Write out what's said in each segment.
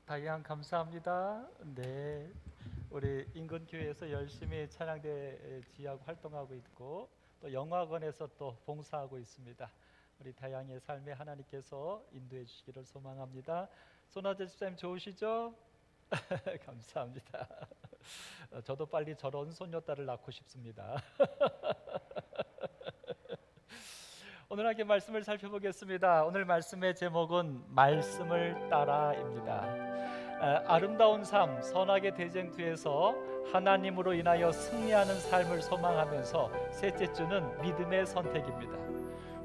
다이안 감사합니다. 네, 우리 인근교회에서 열심히 찬양대 지휘하고 활동하고 있고 또 영화관에서 또 봉사하고 있습니다. 우리 다양의 삶에 하나님께서 인도해 주시기를 소망합니다. 손아재 집사님 좋으시죠? 감사합니다. 저도 빨리 저런 손녀딸을 낳고 싶습니다. 오늘 함께 말씀을 살펴보겠습니다. 오늘 말씀의 제목은 말씀을 따라입니다. 아름다운 삶, 선악의 대쟁투에서 하나님으로 인하여 승리하는 삶을 소망하면서 셋째 주는 믿음의 선택입니다.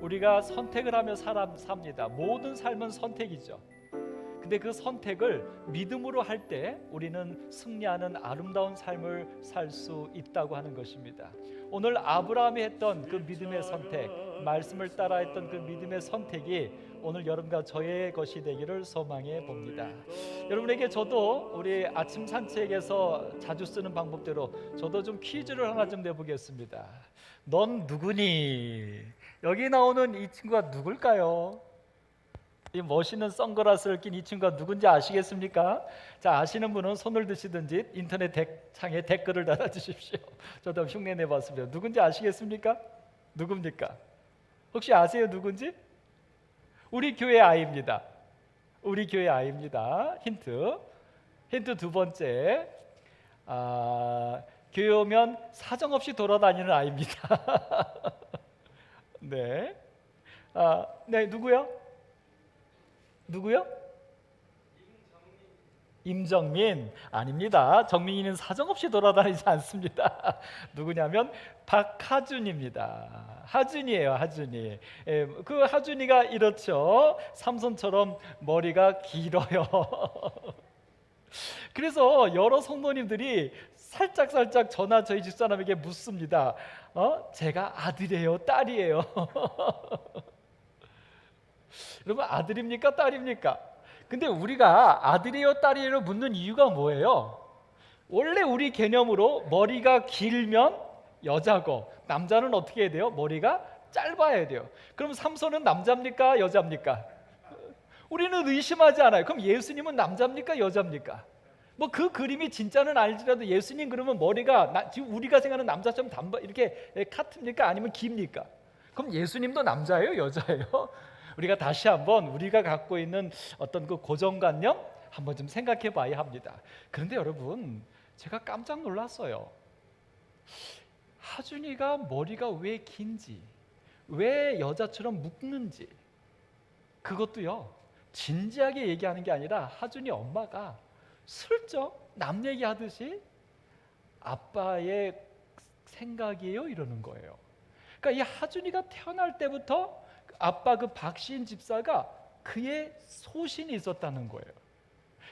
우리가 선택을 하며 삽니다. 모든 삶은 선택이죠. 근데 그 선택을 믿음으로 할 때 우리는 승리하는 아름다운 삶을 살 수 있다고 하는 것입니다. 오늘 아브라함이 했던 그 믿음의 선택, 말씀을 따라 했던 그 믿음의 선택이 오늘 여러분과 저의 것이 되기를 소망해 봅니다. 여러분에게 저도 우리 아침 산책에서 자주 쓰는 방법대로 저도 좀 퀴즈를 하나 좀 내보겠습니다. 넌 누구니? 여기 나오는 이 친구가 누굴까요? 이 멋있는 선글라스를 낀 이 친구가 누군지 아시겠습니까? 자, 아시는 분은 손을 드시든지 인터넷 창에 댓글을 달아주십시오. 저도 흉내 내봤습니다. 누군지 아시겠습니까? 누굽니까? 혹시 아세요 누군지? 우리 교회 아이입니다. 우리 교회 아이입니다. 힌트 두 번째, 교회 오면 사정없이 돌아다니는 아이입니다. 네, 네, 누구요? 임정민 아닙니다. 정민이는 사정없이 돌아다니지 않습니다. 누구냐면 박하준입니다. 하준이에요. 하준이. 그 하준이가 이렇죠. 삼손처럼 머리가 길어요. 그래서 여러 성도님들이 살짝 저희 집사람에게 묻습니다. 제가 아들이에요, 딸이에요? 여러분, 아들입니까, 딸입니까? 근데 우리가 아들이요 딸이요 묻는 이유가 뭐예요? 원래 우리 개념으로 머리가 길면 여자고 남자는 어떻게 해야 돼요? 머리가 짧아야 돼요. 그럼 삼손은 남자입니까, 여자입니까? 우리는 의심하지 않아요. 그럼 예수님은 남자입니까, 여자입니까? 뭐 그 그림이 진짜는 알지라도 예수님 그러면 머리가 지금 우리가 생각하는 남자처럼 이렇게 카트입니까, 아니면 깁니까? 그럼 예수님도 남자예요, 여자예요? 우리가 다시 한번 우리가 갖고 있는 어떤 그 고정관념 한번 좀 생각해 봐야 합니다. 그런데 여러분, 제가 깜짝 놀랐어요. 하준이가 머리가 왜 긴지, 왜 여자처럼 묶는지, 그것도요 진지하게 얘기하는 게 아니라 하준이 엄마가 슬쩍 남 얘기하듯이 아빠의 생각이에요 이러는 거예요. 그러니까 이 하준이가 태어날 때부터 아빠 그 박시인 집사가 그의 소신이 있었다는 거예요.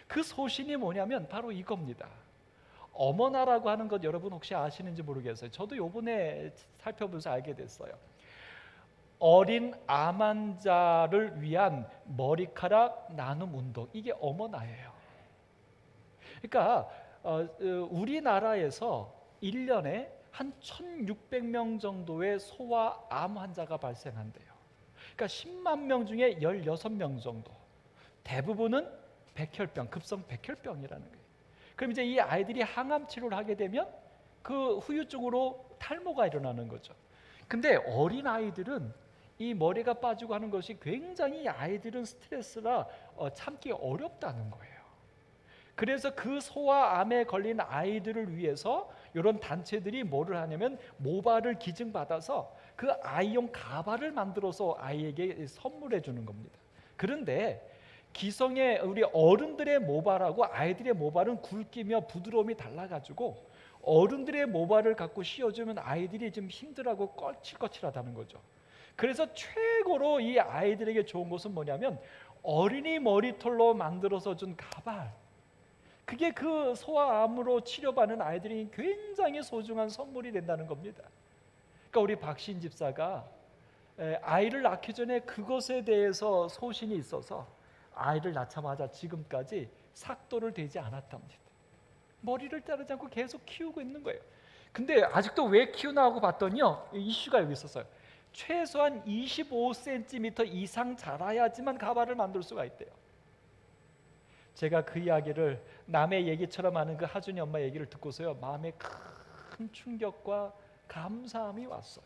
그 소신이 뭐냐면 바로 이겁니다. 어머나라고 하는 것 여러분 혹시 아시는지 모르겠어요. 저도 요번에 살펴보면서 알게 됐어요. 어린 암 환자를 위한 머리카락 나눔 운동, 이게 어머나예요. 그러니까 우리나라에서 1년에 한 1,600명 정도의 소아 암 환자가 발생한대요. 그러니까 10만 명 중에 16명 정도, 대부분은 백혈병, 급성 백혈병이라는 거예요. 그럼 이제 이 아이들이 항암 치료를 하게 되면 그 후유증으로 탈모가 일어나는 거죠. 근데 어린 아이들은 이 머리가 빠지고 하는 것이 굉장히 아이들은 스트레스라 참기 어렵다는 거예요. 그래서 그 소아암에 걸린 아이들을 위해서 이런 단체들이 뭐를 하냐면 모발을 기증받아서 그 아이용 가발을 만들어서 아이에게 선물해 주는 겁니다. 그런데 기성의 우리 어른들의 모발하고 아이들의 모발은 굵기며 부드러움이 달라가지고 어른들의 모발을 갖고 씌워주면 아이들이 좀 힘들하고 거칠거칠하다는 거죠. 그래서 최고로 이 아이들에게 좋은 것은 뭐냐면 어린이 머리털로 만들어서 준 가발, 그게 그 소아암으로 치료받는 아이들이 굉장히 소중한 선물이 된다는 겁니다. 그러니까 우리 박신 집사가 아이를 낳기 전에 그것에 대해서 소신이 있어서 아이를 낳자마자 지금까지 삭도를 대지 않았답니다. 머리를 자르지 않고 계속 키우고 있는 거예요. 근데 아직도 왜 키우나 하고 봤더니요, 이슈가 여기 있었어요. 최소한 25cm 이상 자라야지만 가발을 만들 수가 있대요. 제가 그 이야기를 남의 얘기처럼 하는 그 하준이 엄마 얘기를 듣고서요, 마음에 큰 충격과 감사함이 왔어요.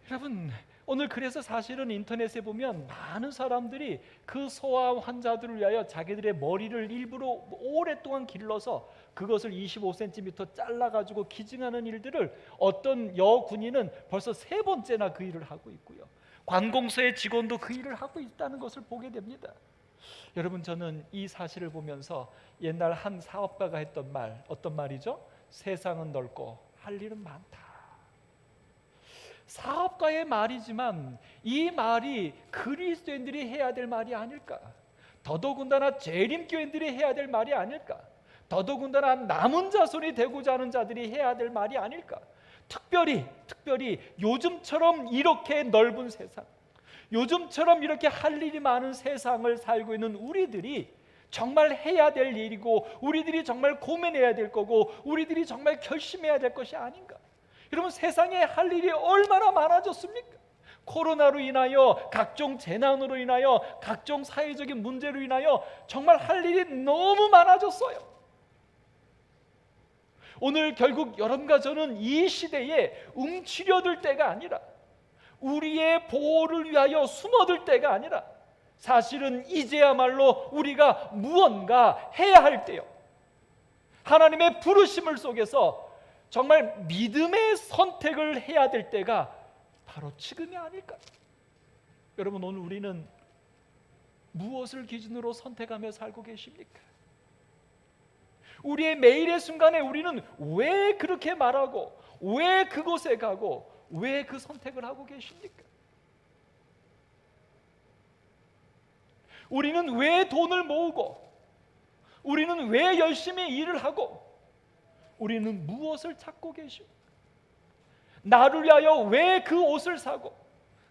여러분, 오늘 그래서 사실은 인터넷에 보면 많은 사람들이 그 소아암 환자들을 위하여 자기들의 머리를 일부러 오랫동안 길러서 그것을 25cm 잘라가지고 기증하는 일들을 어떤 여군인은 벌써 3번째나 그 일을 하고 있고요, 관공서의 직원도 그 일을 하고 있다는 것을 보게 됩니다. 여러분, 저는 이 사실을 보면서 옛날 한 사업가가 했던 말, 어떤 말이죠? 세상은 넓고 할 일은 많다. 사업가의 말이지만 이 말이 그리스도인들이 해야 될 말이 아닐까? 더더군다나 재림교인들이 해야 될 말이 아닐까? 더더군다나 남은 자손이 되고자 하는 자들이 해야 될 말이 아닐까? 특별히 요즘처럼 이렇게 넓은 세상, 요즘처럼 이렇게 할 일이 많은 세상을 살고 있는 우리들이 정말 해야 될 일이고, 우리들이 정말 고민해야 될 거고, 우리들이 정말 결심해야 될 것이 아닌가? 여러분, 세상에 할 일이 얼마나 많아졌습니까? 코로나로 인하여, 각종 재난으로 인하여, 각종 사회적인 문제로 인하여 정말 할 일이 너무 많아졌어요. 오늘 결국 여러분과 저는 이 시대에 움츠려들 때가 아니라, 우리의 보호를 위하여 숨어들 때가 아니라, 사실은 이제야말로 우리가 무언가 해야 할 때요, 하나님의 부르심을 속에서 정말 믿음의 선택을 해야 될 때가 바로 지금이 아닐까? 여러분, 오늘 우리는 무엇을 기준으로 선택하며 살고 계십니까? 우리의 매일의 순간에 우리는 왜 그렇게 말하고, 왜 그곳에 가고, 왜 그 선택을 하고 계십니까? 우리는 왜 돈을 모으고, 우리는 왜 열심히 일을 하고, 우리는 무엇을 찾고 계십니까? 나를 위하여 왜 그 옷을 사고,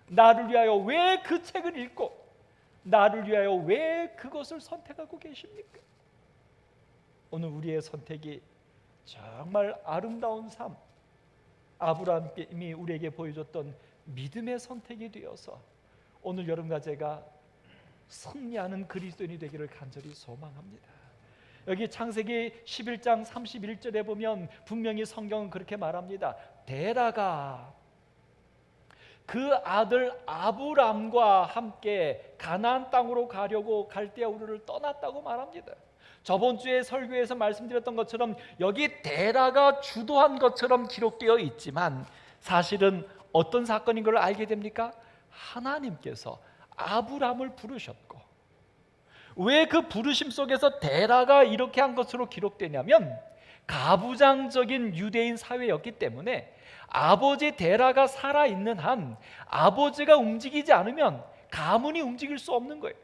나를 위하여 왜 그 책을 읽고, 나를 위하여 왜 그것을 선택하고 계십니까? 오늘 우리의 선택이 정말 아름다운 삶, 아브라함이 우리에게 보여줬던 믿음의 선택이 되어서 오늘 여러분과 제가 승리하는 그리스도인이 되기를 간절히 소망합니다. 여기 창세기 11장 31절에 보면 분명히 성경은 그렇게 말합니다. 데라가 그 아들 아브람과 함께 가나안 땅으로 가려고 갈대아 우르를 떠났다고 말합니다. 저번 주에 설교에서 말씀드렸던 것처럼 여기 데라가 주도한 것처럼 기록되어 있지만, 사실은 어떤 사건인 걸 알게 됩니까? 하나님께서 아브람을 부르셨고, 왜 그 부르심 속에서 데라가 이렇게 한 것으로 기록되냐면, 가부장적인 유대인 사회였기 때문에 아버지 데라가 살아있는 한 아버지가 움직이지 않으면 가문이 움직일 수 없는 거예요.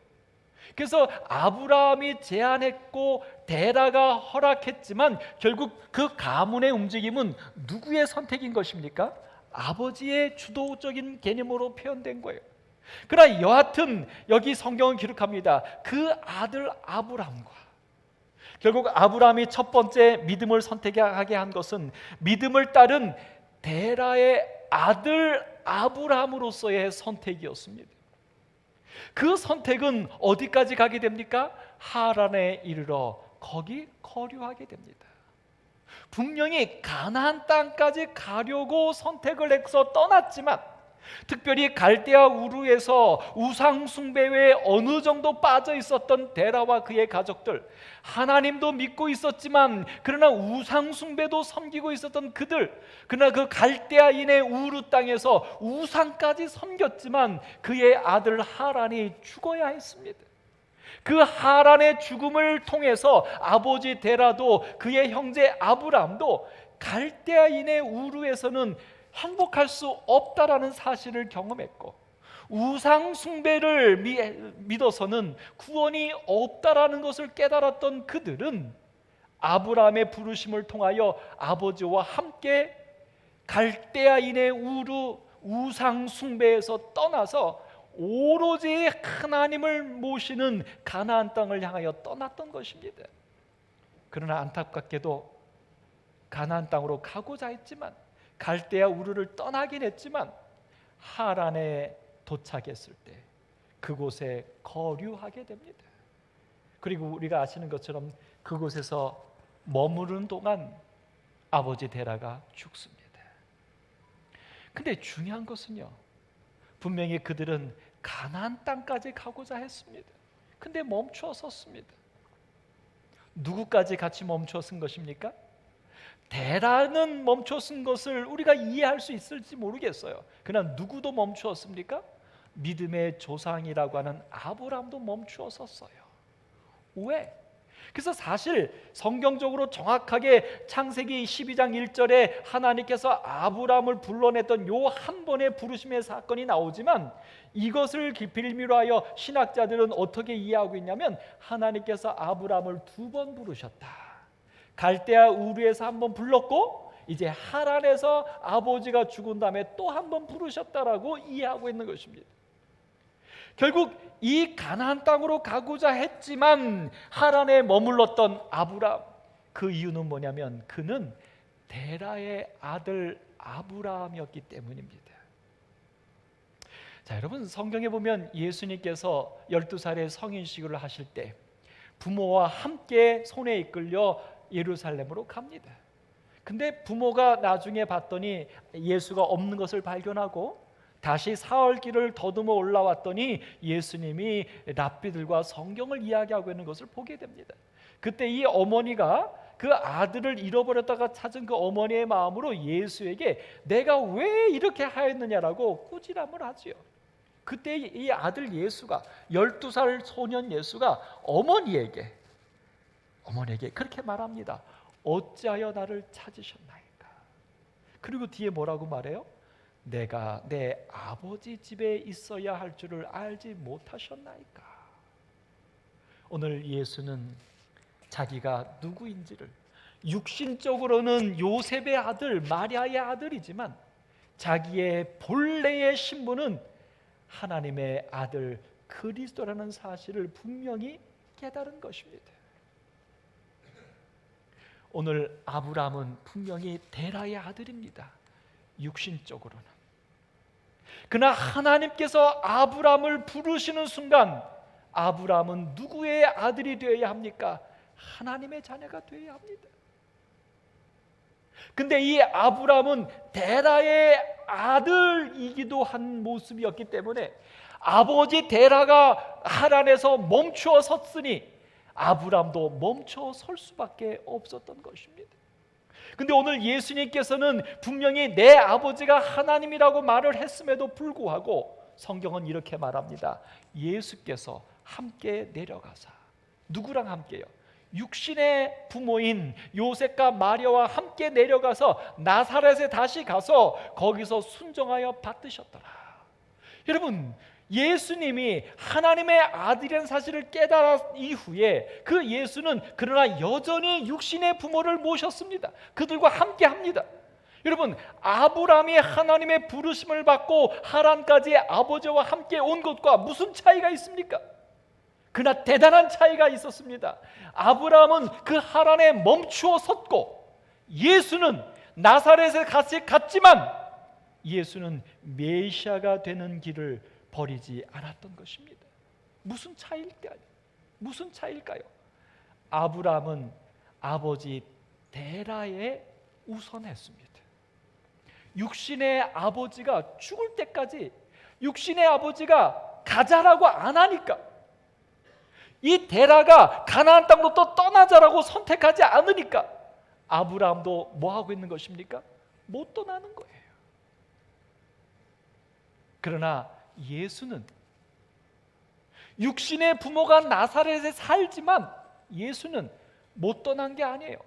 그래서 아브라함이 제안했고 데라가 허락했지만 결국 그 가문의 움직임은 누구의 선택인 것입니까? 아버지의 주도적인 개념으로 표현된 거예요. 그러나 여하튼 여기 성경은 기록합니다. 그 아들 아브람과, 결국 아브람이 첫 번째 믿음을 선택하게 한 것은 믿음을 따른 데라의 아들 아브람으로서의 선택이었습니다. 그 선택은 어디까지 가게 됩니까? 하란에 이르러 거기 거류하게 됩니다. 분명히 가나안 땅까지 가려고 선택을 해서 떠났지만, 특별히 갈대아 우르에서 우상 숭배에 어느 정도 빠져 있었던 데라와 그의 가족들, 하나님도 믿고 있었지만 그러나 우상 숭배도 섬기고 있었던 그들, 그러나 그 갈대아인의 우르 땅에서 우상까지 섬겼지만 그의 아들 하란이 죽어야 했습니다. 그 하란의 죽음을 통해서 아버지 데라도 그의 형제 아브람도 갈대아인의 우르에서는 행복할 수 없다라는 사실을 경험했고, 우상 숭배를 믿어서는 구원이 없다라는 것을 깨달았던 그들은 아브라함의 부르심을 통하여 아버지와 함께 갈대아인의 우르 우상 숭배에서 떠나서 오로지 하나님을 모시는 가나안 땅을 향하여 떠났던 것입니다. 그러나 안타깝게도 가나안 땅으로 가고자 했지만, 갈대아 우르를 떠나긴 했지만 하란에 도착했을 때 그곳에 거류하게 됩니다. 그리고 우리가 아시는 것처럼 그곳에서 머무르는 동안 아버지 데라가 죽습니다. 근데 중요한 것은요, 분명히 그들은 가나안 땅까지 가고자 했습니다. 근데 멈추어 섰습니다. 누구까지 같이 멈추어 쓴 것입니까? 데라는 멈추어 쓴 것을 우리가 이해할 수 있을지 모르겠어요. 그러나 누구도 멈추었습니까? 믿음의 조상이라고 하는 아브라함도 멈추어 섰어요. 왜? 그래서 사실 성경적으로 정확하게 창세기 12장 1절에 하나님께서 아브라함을 불러냈던 요 한 번의 부르심의 사건이 나오지만, 이것을 빌미로 하여 신학자들은 어떻게 이해하고 있냐면, 하나님께서 아브라함을 2번 부르셨다. 갈대아 우르에서 한 번 불렀고, 이제 하란에서 아버지가 죽은 다음에 또 한 번 부르셨다라고 이해하고 있는 것입니다. 결국 이 가나안 땅으로 가고자 했지만 하란에 머물렀던 아브라함, 그 이유는 뭐냐면 그는 데라의 아들 아브라함이었기 때문입니다. 자, 여러분, 성경에 보면 예수님께서 12살에 성인식을 하실 때 부모와 함께 손에 이끌려 예루살렘으로 갑니다. 근데 부모가 나중에 봤더니 예수가 없는 것을 발견하고 다시 사흘길을 더듬어 올라왔더니 예수님이 랍비들과 성경을 이야기하고 있는 것을 보게 됩니다. 그때 이 어머니가 그 아들을 잃어버렸다가 찾은 그 어머니의 마음으로 예수에게 내가 왜 이렇게 하였느냐라고 꾸지람을 하지요. 그때 이 아들 예수가, 12살 소년 예수가 어머니에게 그렇게 말합니다. 어찌하여 나를 찾으셨나이까? 그리고 뒤에 뭐라고 말해요? 내가 내 아버지 집에 있어야 할 줄을 알지 못하셨나이까? 오늘 예수는 자기가 누구인지를, 육신적으로는 요셉의 아들, 마리아의 아들이지만 자기의 본래의 신분은 하나님의 아들 그리스도라는 사실을 분명히 깨달은 것입니다. 오늘 아브라함은 분명히 데라의 아들입니다. 육신적으로는. 그러나 하나님께서 아브라함을 부르시는 순간 아브라함은 누구의 아들이 되어야 합니까? 하나님의 자녀가 되어야 합니다. 근데 이 아브라함은 데라의 아들이기도 한 모습이었기 때문에 아버지 데라가 하란에서 멈추어 섰으니 아브라함도 멈춰 설 수밖에 없었던 것입니다. 근데 오늘 예수님께서는 분명히 내 아버지가 하나님이라고 말을 했음에도 불구하고 성경은 이렇게 말합니다. 예수께서 함께 내려가사, 누구랑 함께요? 육신의 부모인 요셉과 마리아와 함께 내려가서 나사렛에 다시 가서 거기서 순종하여 받으셨더라. 여러분, 예수님이 하나님의 아들이라는 사실을 깨달은 이후에 그 예수는 그러나 여전히 육신의 부모를 모셨습니다. 그들과 함께 합니다. 여러분, 아브라함이 하나님의 부르심을 받고 하란까지 아버지와 함께 온 것과 무슨 차이가 있습니까? 그러나 대단한 차이가 있었습니다. 아브라함은 그 하란에 멈추어 섰고 예수는 나사렛에 같이 갔지만 예수는 메시아가 되는 길을 버리지 않았던 것입니다. 무슨 차이일까요? 무슨 차이일까요? 아브라함은 아버지 데라에 우선했습니다. 육신의 아버지가 죽을 때까지 육신의 아버지가 가자라고 안 하니까, 이 데라가 가나안 땅으로 또 떠나자라고 선택하지 않으니까 아브라함도 뭐 하고 있는 것입니까? 못 떠나는 거예요. 그러나 예수는 육신의 부모가 나사렛에 살지만 예수는 못 떠난 게 아니에요.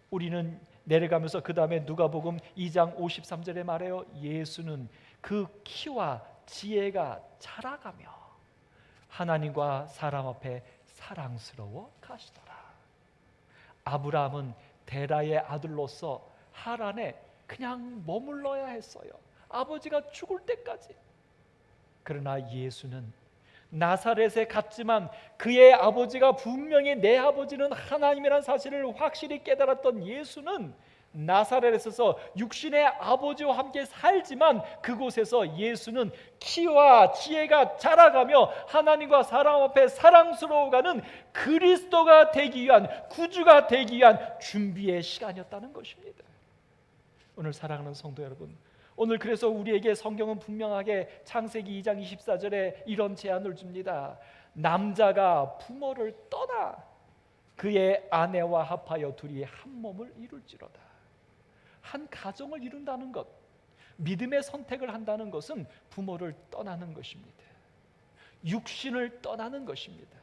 우리는 내려가면서 그 다음에 누가복음 2장 53절에 말해요. 예수는 그 키와 지혜가 자라가며 하나님과 사람 앞에 사랑스러워 가시더라. 아브라함은 데라의 아들로서 하란에 그냥 머물러야 했어요. 아버지가 죽을 때까지. 그러나 예수는 나사렛에 갔지만 그의 아버지가 분명히 내 아버지는 하나님이라는 사실을 확실히 깨달았던 예수는 나사렛에서 육신의 아버지와 함께 살지만 그곳에서 예수는 키와 지혜가 자라가며 하나님과 사람 앞에 사랑스러워가는 그리스도가 되기 위한, 구주가 되기 위한 준비의 시간이었다는 것입니다. 오늘 사랑하는 성도 여러분, 오늘 그래서 우리에게 성경은 분명하게 창세기 2장 24절에 이런 제안을 줍니다. 남자가 부모를 떠나 그의 아내와 합하여 둘이 한 몸을 이룰지로다. 한 가정을 이룬다는 것, 믿음의 선택을 한다는 것은 부모를 떠나는 것입니다. 육신을 떠나는 것입니다.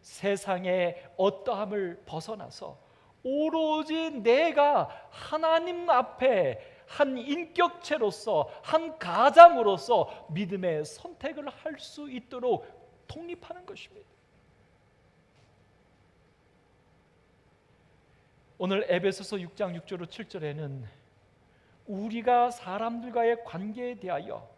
세상의 어떠함을 벗어나서 오로지 내가 하나님 앞에 한 인격체로서, 한 가장으로서 믿음의 선택을 할 수 있도록 독립하는 것입니다. 오늘 에베소서 6장 6절로 7절에는 우리가 사람들과의 관계에 대하여,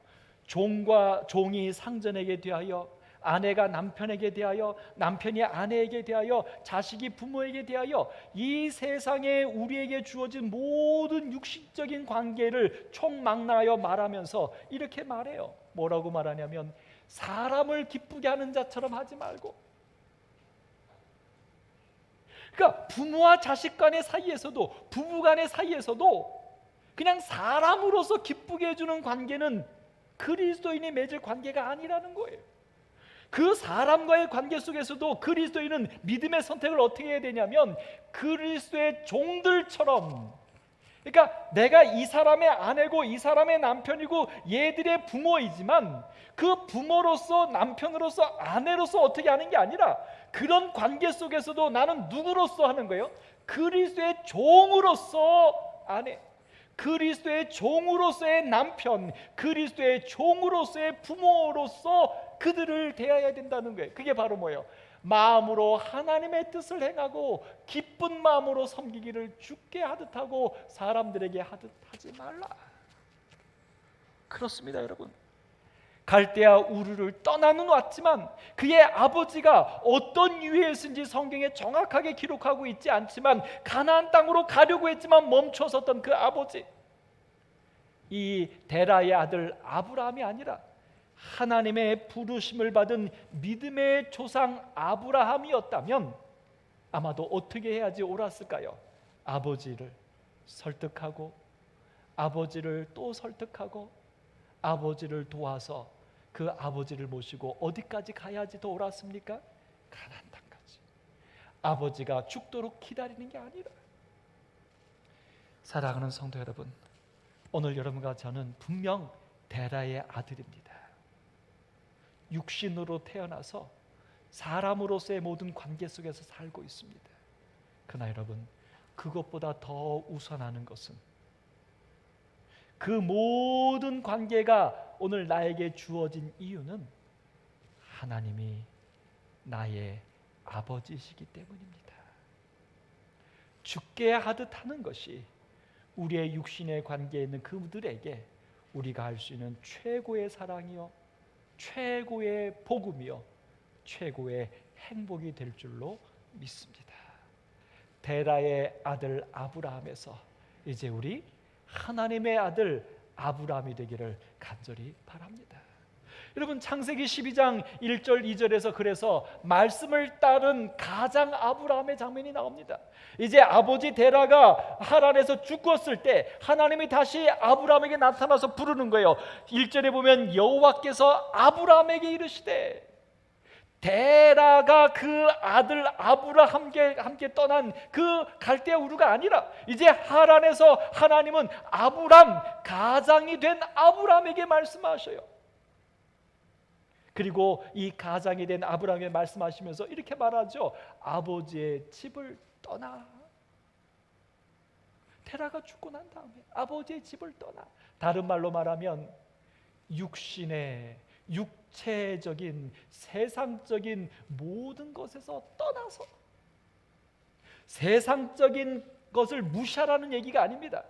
종이 상전에게 대하여, 아내가 남편에게 대하여, 남편이 아내에게 대하여, 자식이 부모에게 대하여 이 세상에 우리에게 주어진 모든 육신적인 관계를 총망라하여 말하면서 이렇게 말해요. 뭐라고 말하냐면 사람을 기쁘게 하는 자처럼 하지 말고, 그러니까 부모와 자식 간의 사이에서도, 부부 간의 사이에서도 그냥 사람으로서 기쁘게 해주는 관계는 그리스도인이 맺을 관계가 아니라는 거예요. 그 사람과의 관계 속에서도 그리스도인은 믿음의 선택을 어떻게 해야 되냐면 그리스도의 종들처럼, 그러니까 내가 이 사람의 아내고 이 사람의 남편이고 얘들의 부모이지만 그 부모로서, 남편으로서, 아내로서 어떻게 하는 게 아니라 그런 관계 속에서도 나는 누구로서 하는 거예요? 그리스도의 종으로서 아내, 그리스도의 종으로서의 남편, 그리스도의 종으로서의 부모로서 그들을 대해야 된다는 거예요. 그게 바로 뭐예요? 마음으로 하나님의 뜻을 행하고 기쁜 마음으로 섬기기를 주께 하듯 하고 사람들에게 하듯 하지 말라. 그렇습니다, 여러분. 갈대아 우르를 떠나는 왔지만 그의 아버지가 어떤 이유였는지 성경에 정확하게 기록하고 있지 않지만 가나안 땅으로 가려고 했지만 멈춰섰던 그 아버지, 이 데라의 아들 아브라함이 아니라 하나님의 부르심을 받은 믿음의 조상 아브라함이었다면 아마도 어떻게 해야지 옳았을까요? 아버지를 설득하고, 아버지를 또 설득하고, 아버지를 도와서 그 아버지를 모시고 어디까지 가야지 더 옳았습니까? 가나안 땅까지. 아버지가 죽도록 기다리는 게 아니라. 사랑하는 성도 여러분, 오늘 여러분과 저는 분명 데라의 아들입니다. 육신으로 태어나서 사람으로서의 모든 관계 속에서 살고 있습니다. 그러나 여러분, 그것보다 더 우선하는 것은 그 모든 관계가 오늘 나에게 주어진 이유는 하나님이 나의 아버지시기 때문입니다. 죽게 하듯 하는 것이 우리의 육신의 관계에 있는 그들에게 우리가 할 수 있는 최고의 사랑이요, 최고의 복음이요, 최고의 행복이 될 줄로 믿습니다. 데라의 아들 아브라함에서 이제 우리 하나님의 아들 아브라함이 되기를 간절히 바랍니다. 여러분, 창세기 12장 1절 2절에서 그래서 말씀을 따른 가장 아브라함의 장면이 나옵니다. 이제 아버지 데라가 하란에서 죽었을 때 하나님이 다시 아브라함에게 나타나서 부르는 거예요. 1절에 보면 여호와께서 아브라함에게 이르시되, 데라가 그 아들 아브라함과 함께 떠난 그 갈대아 우르가 아니라 이제 하란에서 하나님은 아브람, 가장이 된 아브라함에게 말씀하셔요. 그리고 이 가장이 된 아브라함에게 말씀하시면서 이렇게 말하죠. 아버지의 집을 떠나. 데라가 죽고 난 다음에 아버지의 집을 떠나. 다른 말로 말하면 육체적인 세상적인 모든 것에서 떠나서, 세상적인 것을 무시하라는 얘기가 아닙니다.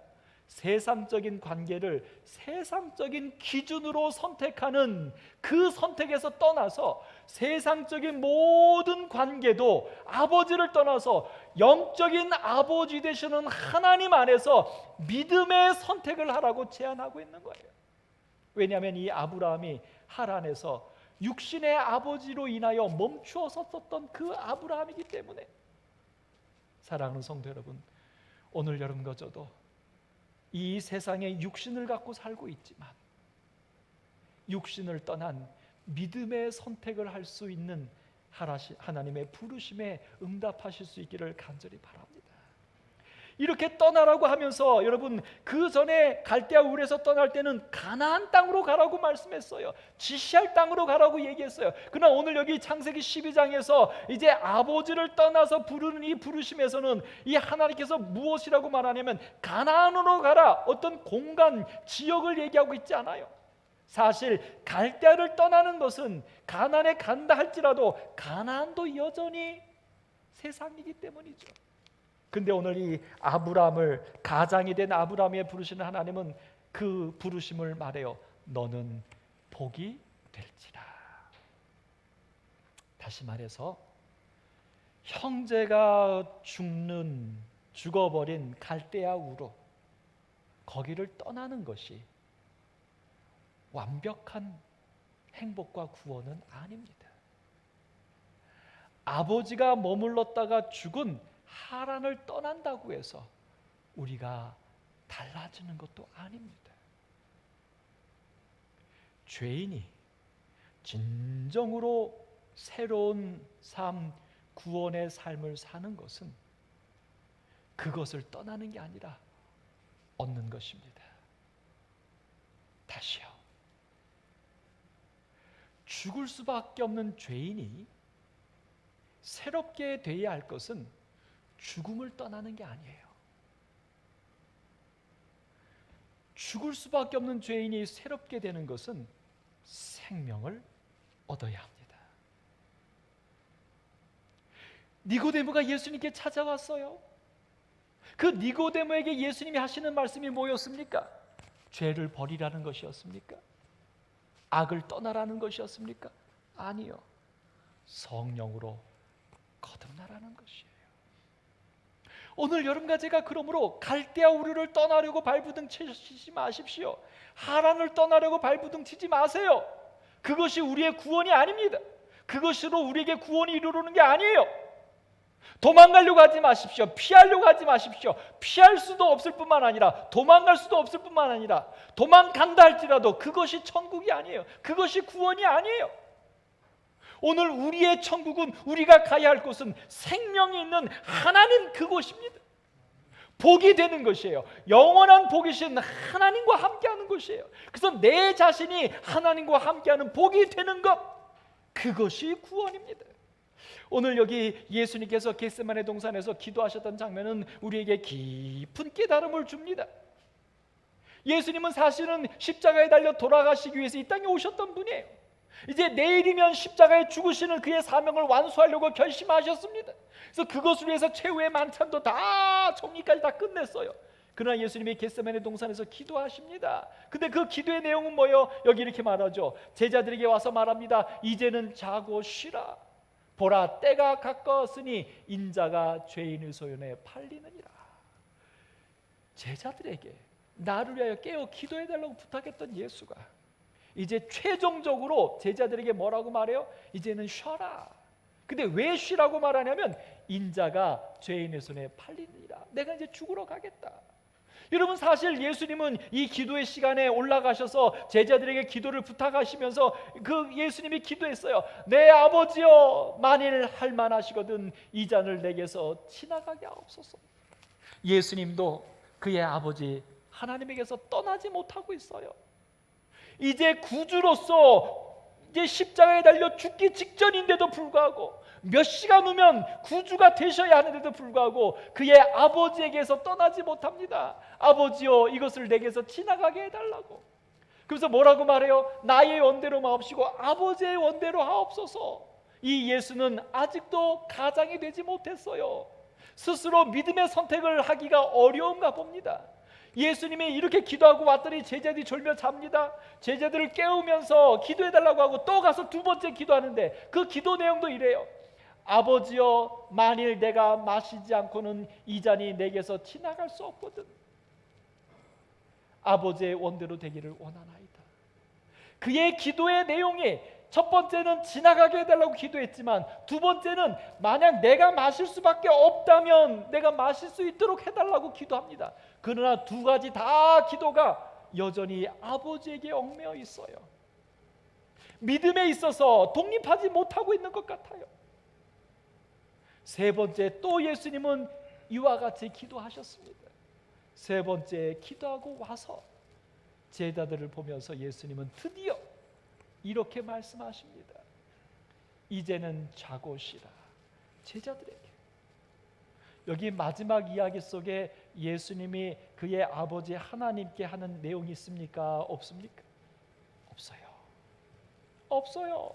세상적인 관계를 세상적인 기준으로 선택하는 그 선택에서 떠나서 세상적인 모든 관계도 아버지를 떠나서 영적인 아버지 되시는 하나님 안에서 믿음의 선택을 하라고 제안하고 있는 거예요. 왜냐하면 이 아브라함이 하란에서 육신의 아버지로 인하여 멈추어 섰던 그 아브라함이기 때문에. 사랑하는 성도 여러분, 오늘 여러분과 저도 이 세상에 육신을 갖고 살고 있지만 육신을 떠난 믿음의 선택을 할 수 있는 하나님의 부르심에 응답하실 수 있기를 간절히 바랍니다. 이렇게 떠나라고 하면서 여러분, 그 전에 갈대아 울에서 떠날 때는 가나안 땅으로 가라고 말씀했어요. 지시할 땅으로 가라고 얘기했어요. 그러나 오늘 여기 창세기 12장에서 이제 아버지를 떠나서 부르는 이 부르심에서는 이 하나님께서 무엇이라고 말하냐면 가나안으로 가라, 어떤 공간, 지역을 얘기하고 있지 않아요. 사실 갈대아를 떠나는 것은 가나안에 간다 할지라도 가나안도 여전히 세상이기 때문이죠. 근데 오늘 이 아브라함을, 가장이 된 아브라함에 부르시는 하나님은 그 부르심을 말해요. 너는 복이 될지라. 다시 말해서 형제가 죽어버린 갈대아 우로 거기를 떠나는 것이 완벽한 행복과 구원은 아닙니다. 아버지가 머물렀다가 죽은 하란을 떠난다고 해서 우리가 달라지는 것도 아닙니다. 죄인이 진정으로 새로운 삶, 구원의 삶을 사는 것은 그것을 떠나는 게 아니라 얻는 것입니다. 다시요. 죽을 수밖에 없는 죄인이 새롭게 되어야 할 것은 죽음을 떠나는 게 아니에요. 죽을 수밖에 없는 죄인이 새롭게 되는 것은 생명을 얻어야 합니다. 니고데모가 예수님께 찾아왔어요. 그 니고데모에게 예수님이 하시는 말씀이 뭐였습니까? 죄를 버리라는 것이었습니까? 악을 떠나라는 것이었습니까? 아니요. 성령으로 거듭나라는 것이에요. 오늘 여러분과 제가 그러므로 갈대아 우르를 떠나려고 발부둥 치지 마십시오. 하란을 떠나려고 발부둥 치지 마세요. 그것이 우리의 구원이 아닙니다. 그것으로 우리에게 구원이 이루어지는 게 아니에요. 도망가려고 하지 마십시오. 피하려고 하지 마십시오. 피할 수도 없을 뿐만 아니라 도망갈 수도 없을 뿐만 아니라 도망간다 할지라도 그것이 천국이 아니에요. 그것이 구원이 아니에요. 오늘 우리의 천국은, 우리가 가야 할 곳은 생명이 있는 하나님 그곳입니다. 복이 되는 것이에요. 영원한 복이신 하나님과 함께하는 것이에요. 그래서 내 자신이 하나님과 함께하는 복이 되는 것, 그것이 구원입니다. 오늘 여기 예수님께서 겟세마네 동산에서 기도하셨던 장면은 우리에게 깊은 깨달음을 줍니다. 예수님은 사실은 십자가에 달려 돌아가시기 위해서 이 땅에 오셨던 분이에요. 이제 내일이면 십자가에 죽으시는 그의 사명을 완수하려고 결심하셨습니다. 그래서 그것을 위해서 최후의 만찬도 다 정리까지 다 끝냈어요. 그러나 예수님이 겟세마네 동산에서 기도하십니다. 근데 그 기도의 내용은 뭐예요? 여기 이렇게 말하죠. 제자들에게 와서 말합니다. 이제는 자고 쉬라. 보라, 때가 가까웠으니 인자가 죄인의 소연에 팔리느니라. 제자들에게 나를 위하여 깨어 기도해달라고 부탁했던 예수가 이제 최종적으로 제자들에게 뭐라고 말해요? 이제는 쉬어라. 근데 왜 쉬라고 말하냐면 인자가 죄인의 손에 팔리느니라. 내가 이제 죽으러 가겠다. 여러분, 사실 예수님은 이 기도의 시간에 올라가셔서 제자들에게 기도를 부탁하시면서 그 예수님이 기도했어요. 내 아버지여, 만일 할만하시거든 이 잔을 내게서 지나가게 하옵소서. 예수님도 그의 아버지 하나님에게서 떠나지 못하고 있어요. 이제 구주로서 이제 십자가에 달려 죽기 직전인데도 불구하고, 몇 시간 후면 구주가 되셔야 하는데도 불구하고 그의 아버지에게서 떠나지 못합니다. 아버지여, 이것을 내게서 지나가게 해달라고. 그래서 뭐라고 말해요? 나의 원대로 마옵시고 아버지의 원대로 하옵소서. 이 예수는 아직도 가장이 되지 못했어요. 스스로 믿음의 선택을 하기가 어려운가 봅니다. 예수님이 이렇게 기도하고 왔더니 제자들이 졸며 잡니다. 제자들을 깨우면서 기도해달라고 하고 또 가서 두 번째 기도하는데 그 기도 내용도 이래요. 아버지여, 만일 내가 마시지 않고는 이 잔이 내게서 지나갈 수 없거든. 아버지의 원대로 되기를 원하나이다. 그의 기도의 내용이 첫 번째는 지나가게 해달라고 기도했지만, 두 번째는 만약 내가 마실 수밖에 없다면 내가 마실 수 있도록 해달라고 기도합니다. 그러나 두 가지 다 기도가 여전히 아버지에게 얽매여 있어요. 믿음에 있어서 독립하지 못하고 있는 것 같아요. 세 번째, 또 예수님은 이와 같이 기도하셨습니다. 세 번째 기도하고 와서 제자들을 보면서 예수님은 드디어 이렇게 말씀하십니다. 이제는 자고 쉬라. 제자들에게. 여기 마지막 이야기 속에 예수님이 그의 아버지 하나님께 하는 내용이 있습니까? 없습니까? 없어요. 없어요.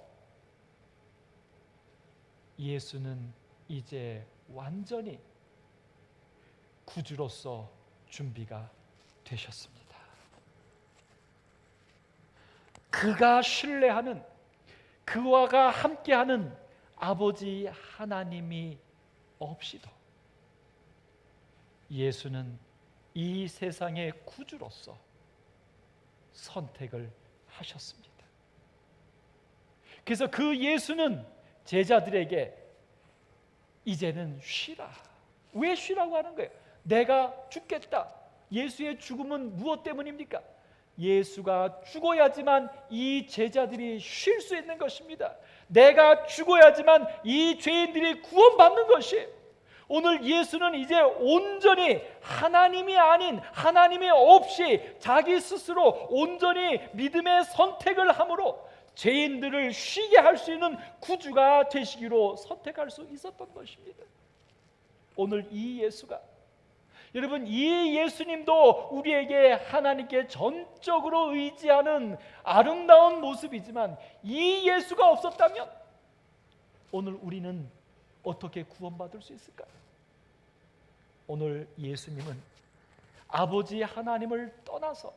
예수는 이제 완전히 구주로서 준비가 되셨습니다. 그가 신뢰하는, 그와가 함께하는 아버지 하나님이 없이도 예수는 이 세상의 구주로서 선택을 하셨습니다. 그래서 그 예수는 제자들에게 이제는 쉬라. 왜 쉬라고 하는 거예요? 내가 죽겠다. 예수의 죽음은 무엇 때문입니까? 예수가 죽어야지만 이 제자들이 쉴 수 있는 것입니다. 내가 죽어야지만 이 죄인들이 구원받는 것이에요. 오늘 예수는 이제 온전히 하나님이 아닌, 하나님이 없이 자기 스스로 온전히 믿음의 선택을 함으로 죄인들을 쉬게 할 수 있는 구주가 되시기로 선택할 수 있었던 것입니다. 오늘 이 예수가, 여러분, 이 예수님도 우리에게 하나님께 전적으로 의지하는 아름다운 모습이지만, 이 예수가 없었다면 오늘 우리는 어떻게 구원받을 수 있을까요? 오늘 예수님은 아버지 하나님을 떠나서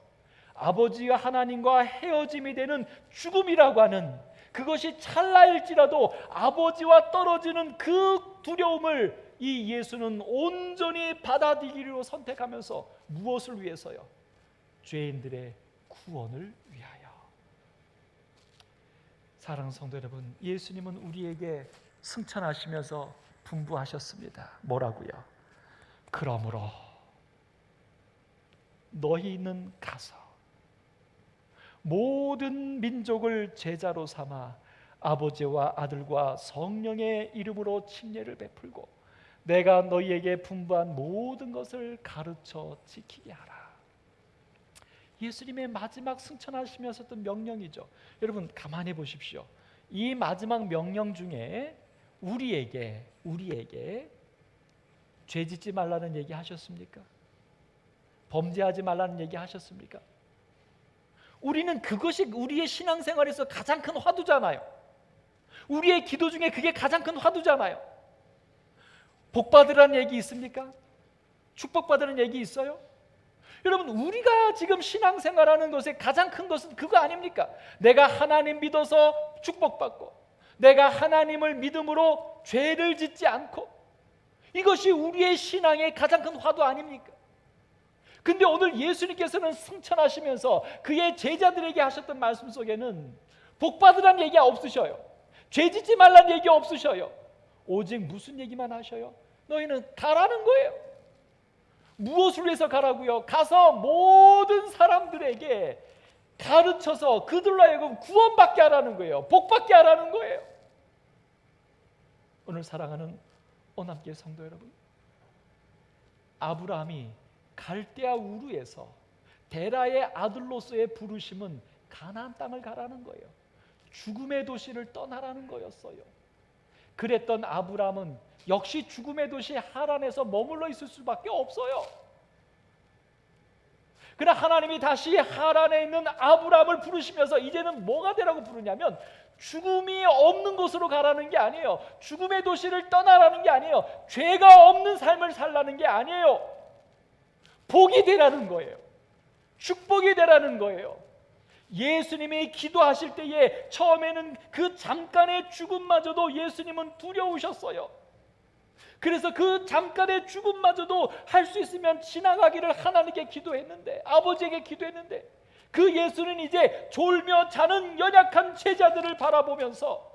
아버지와 하나님과 헤어짐이 되는 죽음이라고 하는, 그것이 찰나일지라도 아버지와 떨어지는 그 두려움을 이 예수는 온전히 받아들이기로 선택하면서 무엇을 위해서요? 죄인들의 구원을 위하여. 사랑하는 성도 여러분, 예수님은 우리에게 승천하시면서 분부하셨습니다. 뭐라고요? 그러므로 너희는 가서 모든 민족을 제자로 삼아 아버지와 아들과 성령의 이름으로 침례를 베풀고 내가 너희에게 분부한 모든 것을 가르쳐 지키게 하라. 예수님의 마지막 승천하시면서 했던 명령이죠. 여러분 가만히 보십시오. 이 마지막 명령 중에 우리에게 죄 짓지 말라는 얘기 하셨습니까? 범죄하지 말라는 얘기 하셨습니까? 우리는 그것이 우리의 신앙생활에서 가장 큰 화두잖아요. 우리의 기도 중에 그게 가장 큰 화두잖아요. 복 받으라는 얘기 있습니까? 축복받으라는 얘기 있어요? 여러분, 우리가 지금 신앙생활하는 것의 가장 큰 것은 그거 아닙니까? 내가 하나님 믿어서 축복받고 내가 하나님을 믿음으로 죄를 짓지 않고, 이것이 우리의 신앙의 가장 큰 화두 아닙니까? 근데 오늘 예수님께서는 승천하시면서 그의 제자들에게 하셨던 말씀 속에는 복 받으라는 얘기가 없으셔요. 죄 짓지 말라는 얘기 없으셔요. 오직 무슨 얘기만 하셔요? 너희는 가라는 거예요. 무엇을 위해서 가라고요? 가서 모든 사람들에게 가르쳐서 그들로 하여금 구원받게 하라는 거예요. 복받게 하라는 거예요. 오늘 사랑하는 오남교회 성도 여러분, 아브라함이 갈대아 우르에서 데라의 아들로서의 부르심은 가나안 땅을 가라는 거예요. 죽음의 도시를 떠나라는 거였어요. 그랬던 아브라함은 역시 죽음의 도시 하란에서 머물러 있을 수밖에 없어요. 그러나 하나님이 다시 하란에 있는 아브라함을 부르시면서 이제는 뭐가 되라고 부르냐면 죽음이 없는 곳으로 가라는 게 아니에요. 죽음의 도시를 떠나라는 게 아니에요. 죄가 없는 삶을 살라는 게 아니에요. 복이 되라는 거예요. 축복이 되라는 거예요. 예수님이 기도하실 때에 처음에는 그 잠깐의 죽음마저도 예수님은 두려우셨어요. 그래서 그 잠깐의 죽음마저도 할 수 있으면 지나가기를 하나님께 기도했는데, 아버지에게 기도했는데, 그 예수는 이제 졸며 자는 연약한 제자들을 바라보면서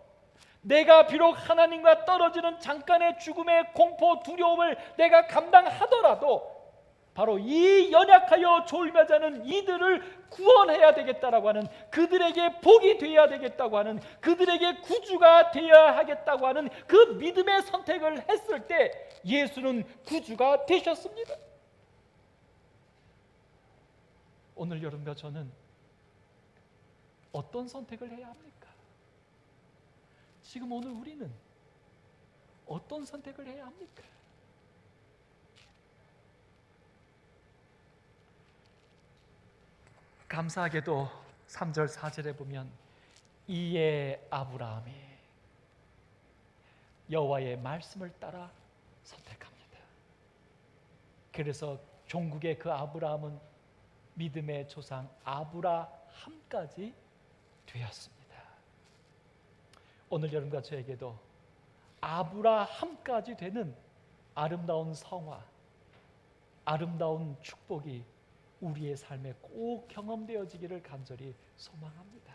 내가 비록 하나님과 떨어지는 잠깐의 죽음의 공포, 두려움을 내가 감당하더라도 바로 이 연약하여 졸며 자는 이들을 구원해야 되겠다라고 하는, 그들에게 복이 되어야 되겠다고 하는, 그들에게 구주가 되어야 하겠다고 하는 그 믿음의 선택을 했을 때 예수는 구주가 되셨습니다. 오늘 여러분과 저는 어떤 선택을 해야 합니까? 지금 오늘 우리는 어떤 선택을 해야 합니까? 감사하게도 3절 4절에 보면 이에 아브라함이 여호와의 말씀을 따라 선택합니다. 그래서 종국의 그 아브라함은 믿음의 조상 아브라함까지 되었습니다. 오늘 여러분과 저에게도 아브라함까지 되는 아름다운 성화, 아름다운 축복이 우리의 삶에 꼭 경험되어지기를 간절히 소망합니다.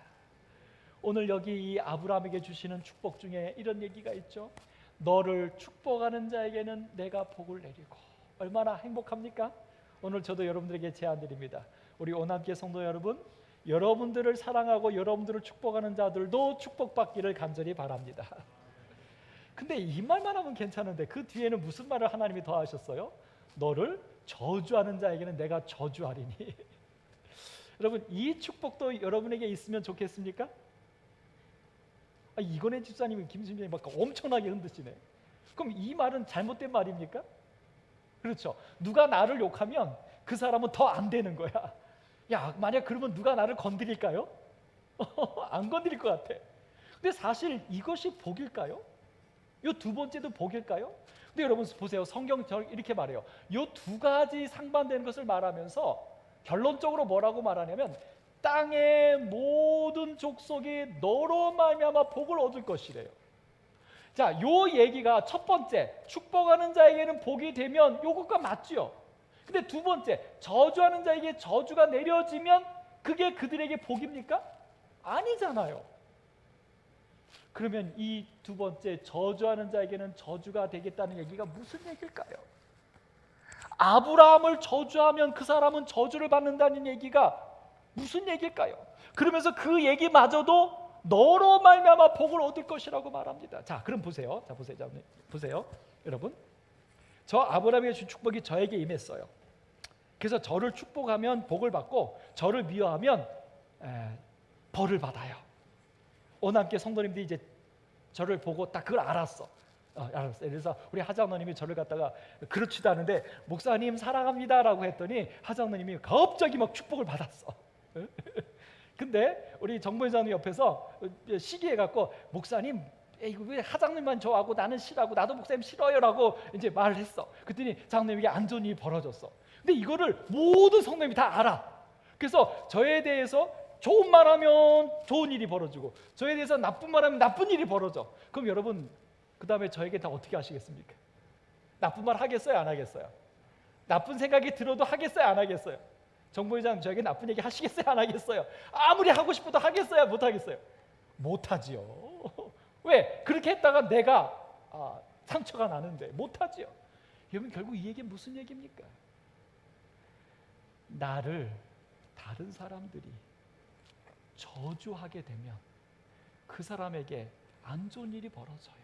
오늘 여기 이 아브라함에게 주시는 축복 중에 이런 얘기가 있죠. 너를 축복하는 자에게는 내가 복을 내리고. 얼마나 행복합니까? 오늘 저도 여러분들에게 제안드립니다. 우리 오남교회 성도 여러분, 여러분들을 사랑하고 여러분들을 축복하는 자들도 축복받기를 간절히 바랍니다. 근데 이 말만 하면 괜찮은데 그 뒤에는 무슨 말을 하나님이 더 하셨어요? 너를 저주하는 자에게는 내가 저주하리니. 여러분, 이 축복도 여러분에게 있으면 좋겠습니까? 이건희 집사님이 김심장님 막 엄청나게 흔드시네. 그럼 이 말은 잘못된 말입니까? 그렇죠. 누가 나를 욕하면 그 사람은 더 안 되는 거야. 야, 만약 그러면 누가 나를 건드릴까요? 안 건드릴 것 같아. 근데 사실 이것이 복일까요? 이 두 번째도 복일까요? 근데 여러분 보세요. 성경 이렇게 말해요. 이 두 가지 상반되는 것을 말하면서 결론적으로 뭐라고 말하냐면 땅의 모든 족속이 너로 말미암아 복을 얻을 것이래요. 자, 요 얘기가 첫 번째 축복하는 자에게는 복이 되면 요것과 맞지요. 근데 두 번째 저주하는 자에게 저주가 내려지면 그게 그들에게 복입니까? 아니잖아요. 그러면 이 두 번째 저주하는 자에게는 저주가 되겠다는 얘기가 무슨 얘기일까요? 아브라함을 저주하면 그 사람은 저주를 받는다는 얘기가 무슨 얘기일까요? 그러면서 그 얘기마저도 너로 말미암아 복을 얻을 것이라고 말합니다. 자, 그럼 보세요. 자, 보세요. 여러분, 저 아브라함에게 준 축복이 저에게 임했어요. 그래서 저를 축복하면 복을 받고 저를 미워하면 벌을 받아요. 오남교회 성도님들이 이제 저를 보고 딱 그걸 알았어요. 그래서 우리 하장로님이 저를 갖다가 그렇지도 않은데 목사님 사랑합니다라고 했더니 하장로님이 갑자기 막 축복을 받았어. 근데 우리 정보회장님 옆에서 시기해갖고 목사님 이거 왜 하장님만 좋아하고 나는 싫어하고 나도 목사님 싫어요라고 이제 말을 했어. 그랬더니 장로님에게 안 좋은 일이 벌어졌어. 근데 이거를 모든 성도님이 다 알아. 그래서 저에 대해서 좋은 말하면 좋은 일이 벌어지고 저에 대해서 나쁜 말하면 나쁜 일이 벌어져. 그럼 여러분 그 다음에 저에게 다 어떻게 하시겠습니까? 나쁜 말 하겠어요? 안 하겠어요? 나쁜 생각이 들어도 하겠어요? 안 하겠어요? 정보회장 저에게 나쁜 얘기 하시겠어요? 안 하겠어요? 아무리 하고 싶어도 하겠어요? 못 하겠어요? 못 하지요. 왜? 그렇게 했다가 내가 상처가 나는데 못 하지요. 여러분 결국 이 얘기는 무슨 얘기입니까? 나를 다른 사람들이 저주하게 되면 그 사람에게 안 좋은 일이 벌어져요.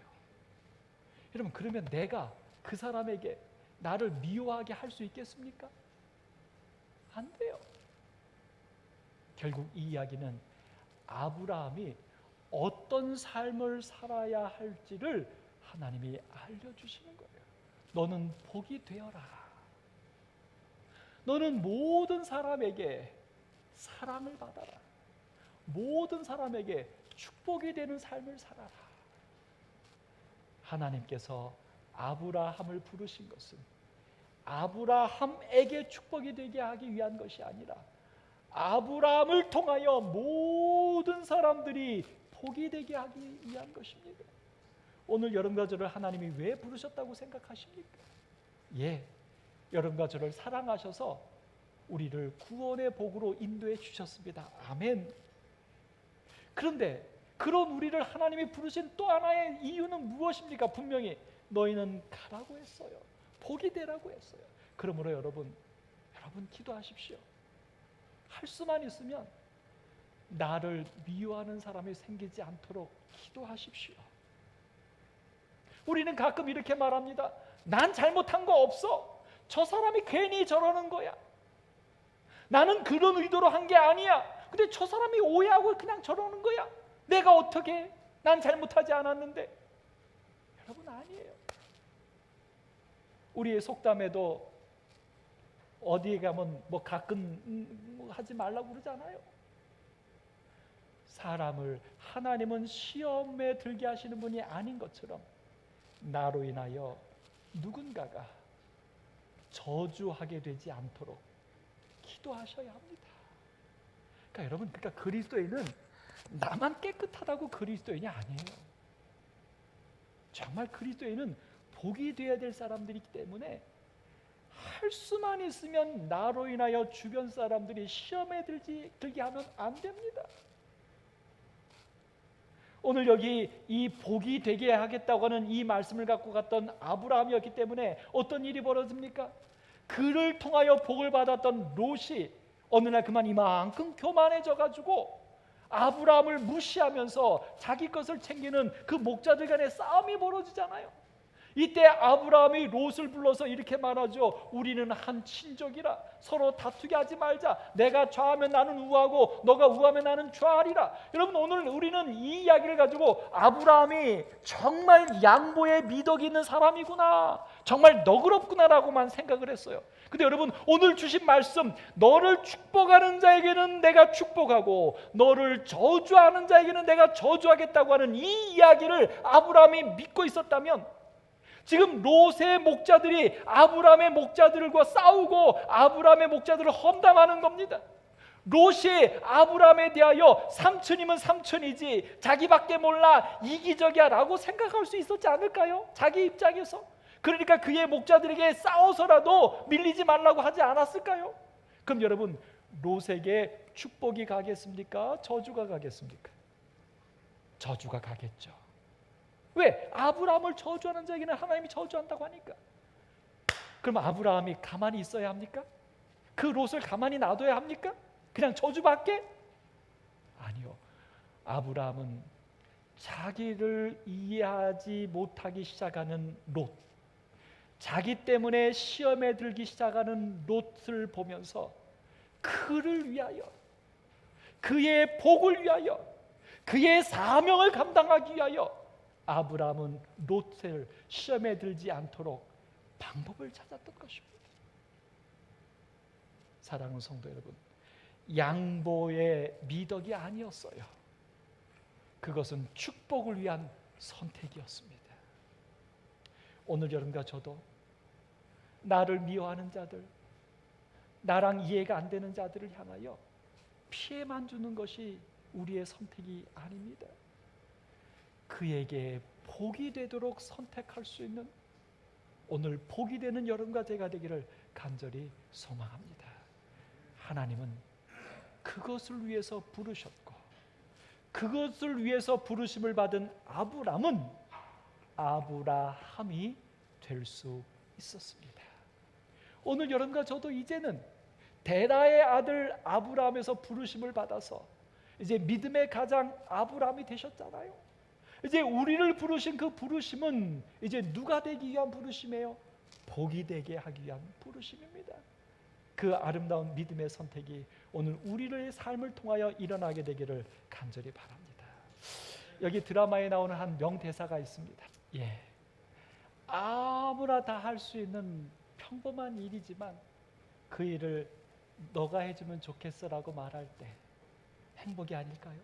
여러분 그러면 내가 그 사람에게 나를 미워하게 할 수 있겠습니까? 안 돼요. 결국 이 이야기는 아브라함이 어떤 삶을 살아야 할지를 하나님이 알려주시는 거예요. 너는 복이 되어라. 너는 모든 사람에게 사랑을 받아라. 모든 사람에게 축복이 되는 삶을 살아라. 하나님께서 아브라함을 부르신 것은 아브라함에게 축복이 되게 하기 위한 것이 아니라 아브라함을 통하여 모든 사람들이 복이 되게 하기 위한 것입니다. 오늘 여러분과 저를 하나님이 왜 부르셨다고 생각하십니까? 예, 여러분과 저를 사랑하셔서 우리를 구원의 복으로 인도해 주셨습니다. 아멘. 그런데 그런 우리를 하나님이 부르신 또 하나의 이유는 무엇입니까? 분명히 너희는 가라고 했어요. 복이 되라고 했어요. 그러므로 여러분 기도하십시오. 할 수만 있으면 나를 미워하는 사람이 생기지 않도록 기도하십시오. 우리는 가끔 이렇게 말합니다. 난 잘못한 거 없어. 저 사람이 괜히 저러는 거야. 나는 그런 의도로 한 게 아니야. 근데 저 사람이 오해하고 그냥 저러는 거야. 내가 어떻게 해? 난 잘못하지 않았는데. 여러분, 아니에요. 우리의 속담에도 어디에 가면 뭐 가끔 하지 말라고 그러잖아요. 사람을 하나님은 시험에 들게 하시는 분이 아닌 것처럼 나로 인하여 누군가가 저주하게 되지 않도록 기도하셔야 합니다. 그러니까 여러분, 그리스도인은 나만 깨끗하다고 그리스도인이 아니에요. 정말 그리스도인은 복이 되어야 될 사람들이기 때문에 할 수만 있으면 나로 인하여 주변 사람들이 시험에 들게 하면 안 됩니다. 오늘 여기 이 복이 되게 하겠다고 하는 이 말씀을 갖고 갔던 아브라함이었기 때문에 어떤 일이 벌어집니까? 그를 통하여 복을 받았던 롯이 어느 날 그만 이만큼 교만해져 가지고 아브라함을 무시하면서 자기 것을 챙기는 그 목자들 간의 싸움이 벌어지잖아요. 이때 아브라함이 롯을 불러서 이렇게 말하죠. 우리는 한 친족이라 서로 다투게 하지 말자. 내가 좌하면 나는 우하고 너가 우하면 나는 좌하리라. 여러분, 오늘 우리는 이 이야기를 가지고 아브라함이 정말 양보의 미덕이 있는 사람이구나, 정말 너그럽구나라고만 생각을 했어요. 근데 여러분, 오늘 주신 말씀, 너를 축복하는 자에게는 내가 축복하고 너를 저주하는 자에게는 내가 저주하겠다고 하는 이 이야기를 아브라함이 믿고 있었다면 지금 롯의 목자들이 아브라함의 목자들과 싸우고 아브라함의 목자들을 험담하는 겁니다. 롯이 아브라함에 대하여 삼촌이면 삼촌이지 자기밖에 몰라 이기적이야 라고 생각할 수 있었지 않을까요? 자기 입장에서. 그러니까 그의 목자들에게 싸워서라도 밀리지 말라고 하지 않았을까요? 그럼 여러분, 롯에게 축복이 가겠습니까? 저주가 가겠습니까? 저주가 가겠죠. 왜? 아브라함을 저주하는 자에게는 하나님이 저주한다고 하니까. 그럼 아브라함이 가만히 있어야 합니까? 그 롯을 가만히 놔둬야 합니까? 그냥 저주받게? 아니요. 아브라함은 자기를 이해하지 못하기 시작하는 롯, 자기 때문에 시험에 들기 시작하는 롯을 보면서 그를 위하여, 그의 복을 위하여, 그의 사명을 감당하기 위하여 아브라함은 롯을 시험에 들지 않도록 방법을 찾았던 것입니다. 사랑하는 성도 여러분, 양보의 미덕이 아니었어요. 그것은 축복을 위한 선택이었습니다. 오늘 여러분과 저도 나를 미워하는 자들, 나랑 이해가 안 되는 자들을 향하여 피해만 주는 것이 우리의 선택이 아닙니다. 그에게 복이 되도록 선택할 수 있는 오늘 복이 되는 여러분과 제가 되기를 간절히 소망합니다. 하나님은 그것을 위해서 부르셨고 그것을 위해서 부르심을 받은 아브람은 아브라함이 될 수 있었습니다. 오늘 여러분과 저도 이제는 데라의 아들 아브라함에서 부르심을 받아서 이제 믿음의 가장 아브라함이 되셨잖아요. 이제 우리를 부르신 그 부르심은 이제 누가 되기 위한 부르심이에요? 복이 되게 하기 위한 부르심입니다. 그 아름다운 믿음의 선택이 오늘 우리의 삶을 통하여 일어나게 되기를 간절히 바랍니다. 여기 드라마에 나오는 한 명대사가 있습니다. 예, 아무나 다 할 수 있는 평범한 일이지만 그 일을 너가 해주면 좋겠어라고 말할 때 행복이 아닐까요?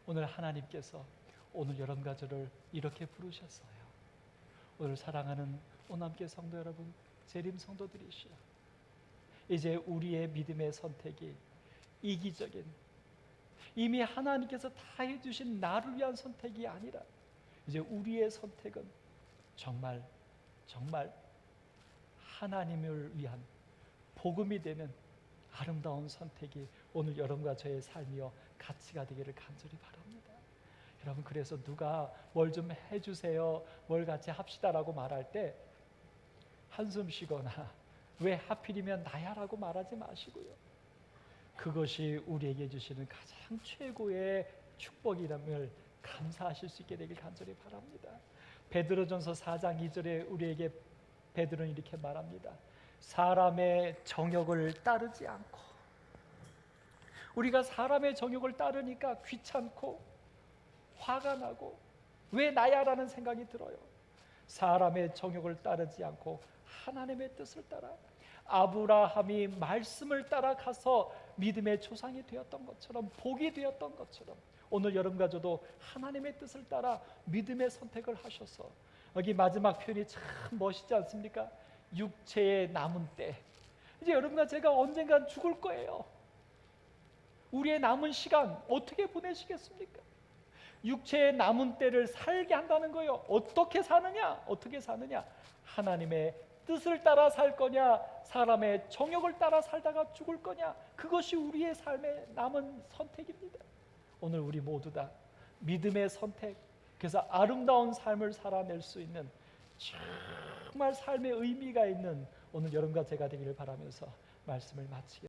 오늘 하나님께서 오늘 여러분과 저를 이렇게 부르셨어요. 오늘 사랑하는 오남교회 성도 여러분, 재림 성도들이시여, 이제 우리의 믿음의 선택이 이기적인, 이미 하나님께서 다 해주신 나를 위한 선택이 아니라 이제 우리의 선택은 정말 하나님을 위한 복음이 되는 아름다운 선택이 오늘 여러분과 저의 삶이요 가치가 되기를 간절히 바랍니다. 여러분, 그래서 누가 뭘 좀 해주세요, 뭘 같이 합시다라고 말할 때 한숨 쉬거나 왜 하필이면 나야라고 말하지 마시고요, 그것이 우리에게 주시는 가장 최고의 축복이라면 감사하실 수 있게 되길 간절히 바랍니다. 베드로전서 4장 2절에 우리에게 베드로는 이렇게 말합니다. 사람의 정욕을 따르지 않고, 우리가 사람의 정욕을 따르니까 귀찮고 화가 나고 왜 나야라는 생각이 들어요. 사람의 정욕을 따르지 않고 하나님의 뜻을 따라, 아브라함이 말씀을 따라가서 믿음의 조상이 되었던 것처럼, 복이 되었던 것처럼 오늘 여러분과 저도 하나님의 뜻을 따라 믿음의 선택을 하셔서, 여기 마지막 표현이 참 멋있지 않습니까? 육체의 남은 때, 이제 여러분과 제가 언젠간 죽을 거예요. 우리의 남은 시간 어떻게 보내시겠습니까? 육체의 남은 때를 살게 한다는 거예요. 어떻게 사느냐? 하나님의 뜻을 따라 살 거냐, 사람의 정욕을 따라 살다가 죽을 거냐, 그것이 우리의 삶의 남은 선택입니다. 오늘 우리 모두 다 믿음의 선택, 그래서 아름다운 삶을 살아낼 수 있는 정말 삶의 의미가 있는 오늘 여러분과 제가 되기를 바라면서 말씀을 마치겠습니다.